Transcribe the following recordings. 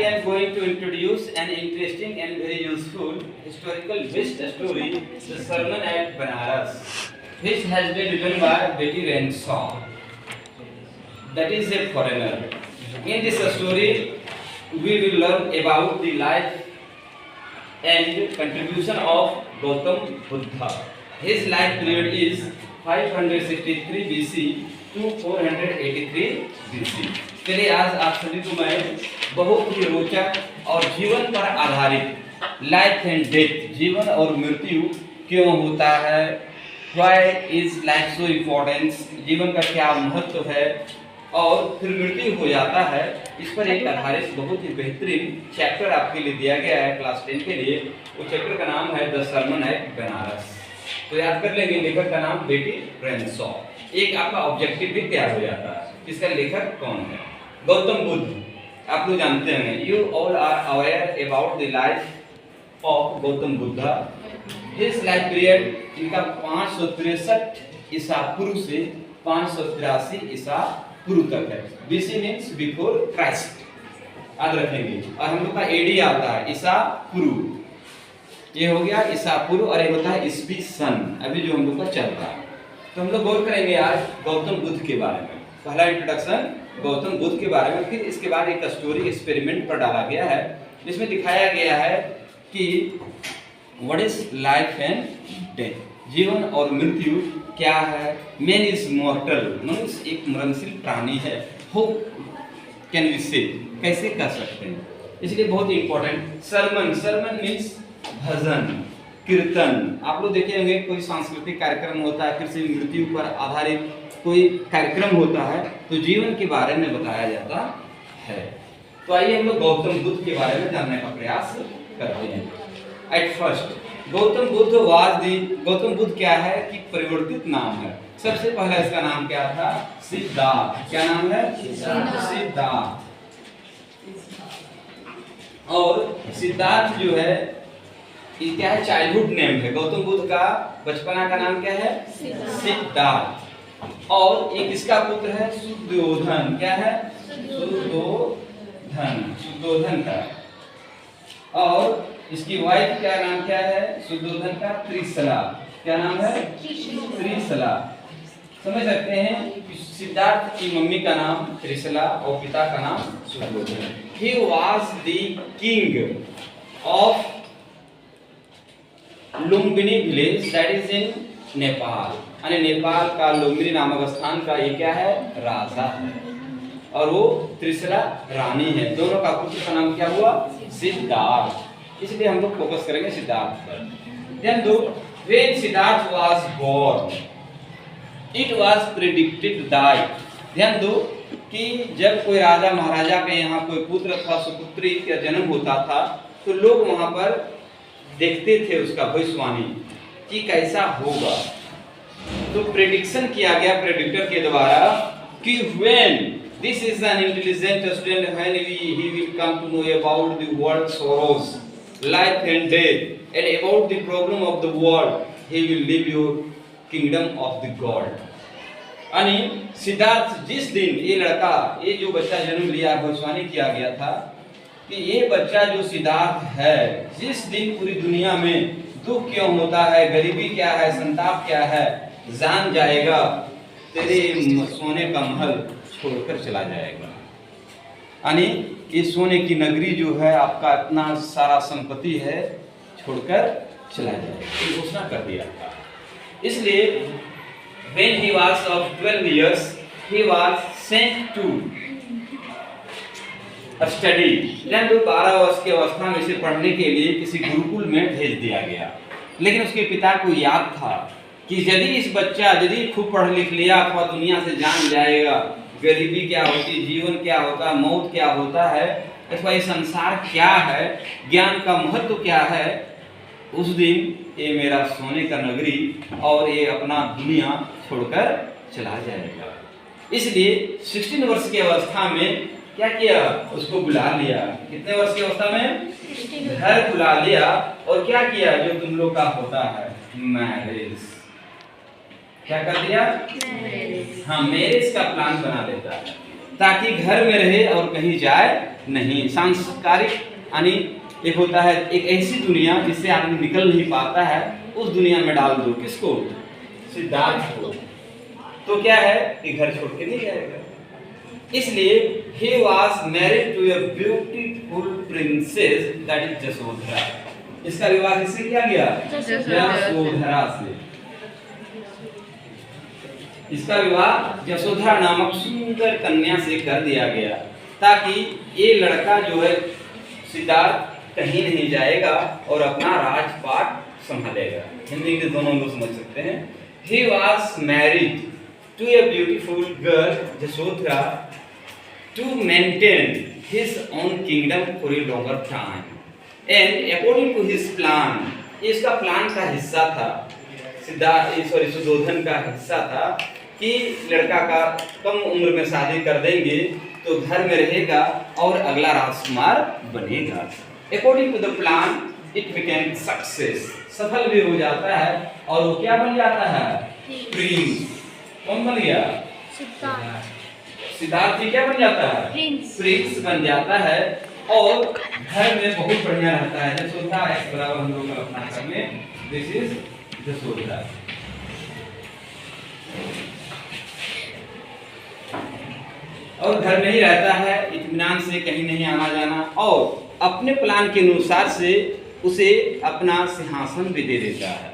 I am going to introduce an interesting and very useful historical based story, The Sermon at Banaras, which has been written by Betty Renshaw, that is a foreigner. In this story, we will learn about the life and contribution of Gautam Buddha. His life period is 563 BC to 483 BC. चलिए आज आप सभी को मैं बहुत ही रोचक और जीवन पर आधारित लाइफ एंड डेथ, जीवन और मृत्यु क्यों होता है, why is life so importance, जीवन का क्या महत्व है और फिर मृत्यु हो जाता है, इस पर एक आधारित बहुत ही बेहतरीन चैप्टर आपके लिए दिया गया है क्लास 10 के लिए। वो चैप्टर का नाम है द सर्मन एट बनारस। तो याद कर लेंगे, लेखक का नाम बेटी रेनशॉ। एक आपका ऑब्जेक्टिव भी तैयार हो जाता है, इसका लेखक कौन है? गौतम बुद्ध, आप लोग जानते हैं, you all are aware about the life of Gautam Buddha. His life period इनका 563 ईसा पूर्व से 583 ईसा पूर्व तक है। बीसी मीन्स बिफोर क्राइस्ट, याद रखेंगे। और हम लोग का एडी आता है ईसा पूर्व, ये हो गया ईसा पूर्व, और ये होता है ईस्वी सन, अभी जो हम लोग का चल रहा है। तो हम लोग गौर करेंगे आज गौतम बुद्ध के बारे में। पहला इंट्रोडक्शन गौतम बुद्ध के बारे में, फिर इसके बाद एक स्टोरी एक्सपेरिमेंट पर डाला गया है जिसमें दिखाया गया है कि what is life and death, जीवन और मृत्यु क्या है। मैन इज मॉर्टल, मनुष्य एक मरणशील प्राणी है। हाउ कैन वी से, कैसे कह सकते हैं, इसलिए बहुत इंपॉर्टेंट। सरमन, सरमन मीन्स भजन, कीर्तन। आप लोग देखे होंगे कोई सांस्कृतिक कार्यक्रम होता है, किसी मृत्यु पर आधारित कोई कार्यक्रम होता है तो जीवन के बारे में बताया जाता है। तो आइए हम लोग गौतम बुद्ध के बारे में जानने का प्रयास करते हैं। एट फर्स्ट गौतम बुद्ध क्या है कि परिवर्तित नाम है। सबसे पहला इसका नाम क्या था? सिद्धार्थ। क्या नाम है? सिद्धार्थ। और सिद्धार्थ जो है ये क्या है? चाइल्डहुड नेम है। गौतम बुद्ध का बचपना का नाम क्या है? सिद्धार्थ। और एक इसका पुत्र है शुद्धोधन। क्या है? शुद्धोधन का। और इसकी वाइफ का नाम क्या है? शुद्धोधन का त्रिशला। क्या नाम है? त्रिशला। समझ सकते हैं, सिद्धार्थ की मम्मी का नाम त्रिशला और पिता का नाम Shuddhodana. He was the king of Lumbini village, that is in Nepal. यानी नेपाल का लुम्बिनी नामक स्थान का ये क्या है? राजा है। और वो त्रिशला रानी है। दोनों का पुत्र का नाम क्या हुआ? सिद्धार्थ। इसलिए हम लोग फोकस करेंगे सिद्धार्थ पर। Then when Siddhartha was born, it was predicted that, ध्यान दो कि जब कोई राजा महाराजा के यहाँ कोई पुत्र अथवा सुपुत्री का जन्म होता था तो लोग वहां पर देखते थे उसका भविष्यवाणी कि कैसा होगा। तो प्रेडिक्शन किया गया प्रेडिक्टर के द्वारा कि when this is an intelligent student, when he will come to know about the world sorrows, life and death, and about the problem of the world, he will leave your kingdom of the God. यानी सिद्धार्थ जिस दिन ये लड़का, ये जो बच्चा जन्म लिया, भविष्यवाणी किया गया था कि ये बच्चा जो सिद्धार्थ है, जिस दिन पूरी दुनिया में दुख क्यों होता है, गरीबी क्या है, संताप क्या है, जान जाएगा, तेरे सोने का महल छोड़कर चला जाएगा। यानी ये सोने की नगरी जो है, आपका इतना सारा संपत्ति है, छोड़कर चला जाएगा, ये घोषणा कर दिया था। इसलिए when he was of 12 years, he was sent to study. 12 वर्ष की अवस्था में इसे पढ़ने के लिए किसी गुरुकुल में भेज दिया गया। लेकिन उसके पिता को याद था कि यदि खूब पढ़ लिख लिया अथवा दुनिया से जान जाएगा, गरीबी क्या होती, जीवन क्या होता, मौत क्या होता है, अथवा ये संसार क्या है, ज्ञान का महत्व क्या है, उस दिन ये मेरा सोने का नगरी और ये अपना दुनिया छोड़कर चला जाएगा। इसलिए 16 वर्ष की अवस्था में क्या किया? उसको बुला लिया। कितने वर्ष की अवस्था में? घर बुला लिया और क्या किया? जो तुम लोग का होता है मैरिज। क्या कर दिया? हाँ, मैरिज का प्लान बना लेता है। ताकि घर में रहे और कहीं जाए नहीं। सांस्कारिक यानी एक होता है एक ऐसी दुनिया जिससे आदमी निकल नहीं पाता है, उस दुनिया में डाल दो। किसको? सिद्धार्थ को। तो क्या है कि घर छोड़ के नहीं जाएगा। इसलिए he was married to a beautiful princess that is जसोधरा। इसका विवाह किससे किया गया? जसोधरा से। इसका विवाह जसोधरा नामक सुंदर कन्या से कर दिया गया, ताकि ये लड़का जो है सिद्धार्थ कहीं नहीं जाएगा और अपना राजपाट संभालेगा। हिंदी इंग्लिश दोनों लोग समझ सकते हैं। He was married to a beautiful girl Jasodhara to maintain his own kingdom for a longer time, and according to his plan, इसका प्लान का हिस्सा था सुधोधन का हिस्सा था कि लड़का का कम उम्र में शादी कर देंगे तो घर में रहेगा और अगला राजकुमार बनेगा। According to the plan it became success, सफल भी हो जाता है और वो क्या बन जाता है? प्रिंस। कौन बन गया? सिद्धार्थ जी क्या बन जाता है? प्रिंस बन जाता है और घर में बहुत बढ़िया रहता है। जसोधरा x बराबर हम लोग अपना घर में दिस इज जसोधरा। और घर में ही रहता है, इत्मीनान से कहीं नहीं आना जाना, और अपने प्लान के अनुसार से उसे अपना सिंहासन भी दे देता है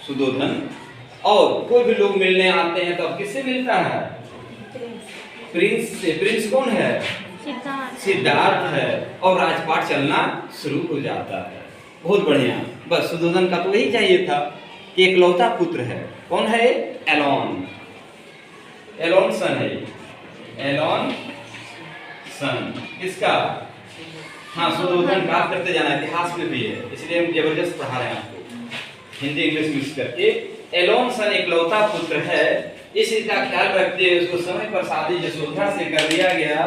सुधोधन। और कोई भी लोग मिलने आते हैं तो अब किससे मिलता है? प्रिंस से। प्रिंस कौन है? सिद्धार्थ है। और राजपाट चलना शुरू हो जाता है। बहुत बढ़िया। बस सुधोधन का तो यही चाहिए था कि एकलौता पुत्र है। कौन है? एलोन। एलोन सन है। एलोन सन किसका? हाँ, सुधोधन बात करते जाना, इतिहास में भी है, इसलिए हम जबरदस्त पढ़ा रहे हैं आपको हिंदी इंग्लिश मिक्स करके। एलोन सन एकलौता पुत्र है, इसका ख्याल रखते हुए उसको समय पर शादी जसोधरा से कर दिया गया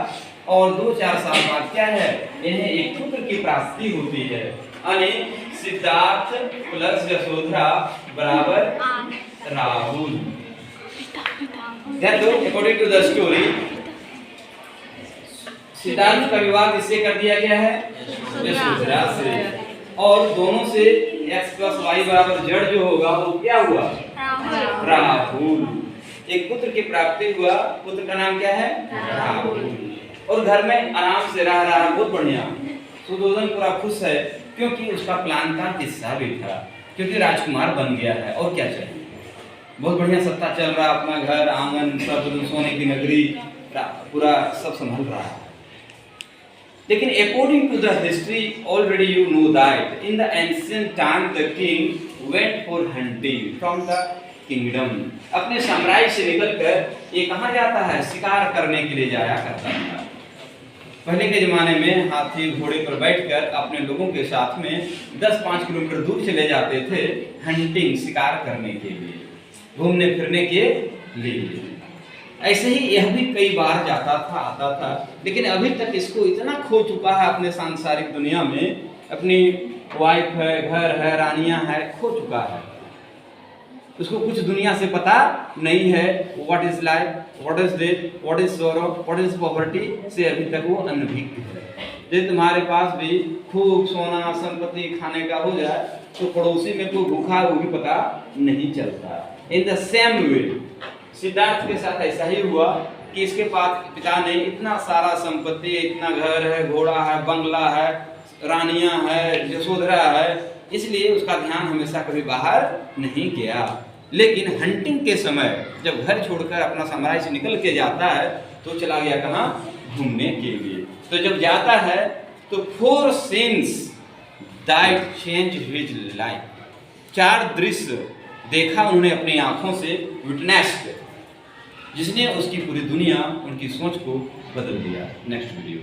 और 2-4 साल बाद क्या है, इन्हें एक पुत्र की प्राप्ति होती है। यानी सिद्धार्थ प्लस जसोधरा बराबर Rahul. According to the story Siddhartha का विवाह किससे कर दिया गया है? जसोधरा से। और दोनों से x + y = z जो होगा वो क्या हुआ? राहुल। एक पुत्र की प्राप्ति हुआ। पुत्र का नाम क्या है? राहुल। और घर में आराम से रह रहा है, बहुत बढ़िया। सुधोधन पूरा खुश है क्योंकि उसका प्लान का हिस्सा भी था, क्योंकि राजकुमार बन गया है। और क्या चाहिए? बहुत बढ़िया सत्ता चल रहा, अपना घर आंगन सब, सोने की नगरी पूरा सब संभल रहा है। लेकिन according to the history already you know that in the ancient time the king went for hunting from the kingdom। अपने साम्राज्य से निकलकर ये कहाँ जाता है? शिकार करने के लिए जाया करता था। पहले के जमाने में हाथी घोड़े पर बैठकर अपने लोगों के साथ में 10-5 किलोमीटर दूर चले जाते थे हंटिंग, शिकार करने के लिए, घूमने फिरने के लिए। ऐसे ही यह भी कई बार जाता था, आता था, लेकिन अभी तक इसको इतना खो चुका है अपने सांसारिक दुनिया में, अपनी वाइफ है, घर है, रानियां है, खो चुका है। उसको कुछ दुनिया से पता नहीं है। What is life, what is death, what is sorrow, what is poverty से अभी तक वो अनभिज्ञ है। यदि तुम्हारे पास भी खूब सोना संपत्ति खाने का हो जाए तो पड़ोसी में कोई भूखा वो भी पता नहीं चलता। In the same way Siddharth के साथ ऐसा ही हुआ कि इसके पास पिता ने इतना सारा संपत्ति, इतना घर है, घोड़ा है, बंगला है, रानियां है, जसोधरा है, इसलिए उसका ध्यान हमेशा कभी बाहर नहीं गया। लेकिन हंटिंग के समय जब घर छोड़कर अपना साम्राज्य से निकल के जाता है तो चला गया कहाँ? घूमने के लिए। तो जब जाता है तो 4 scenes that changed his life, 4 दृश्य देखा उन्होंने अपनी आंखों से, विटनेस्ड, जिसने उसकी पूरी दुनिया, उनकी सोच को बदल दिया। Next video.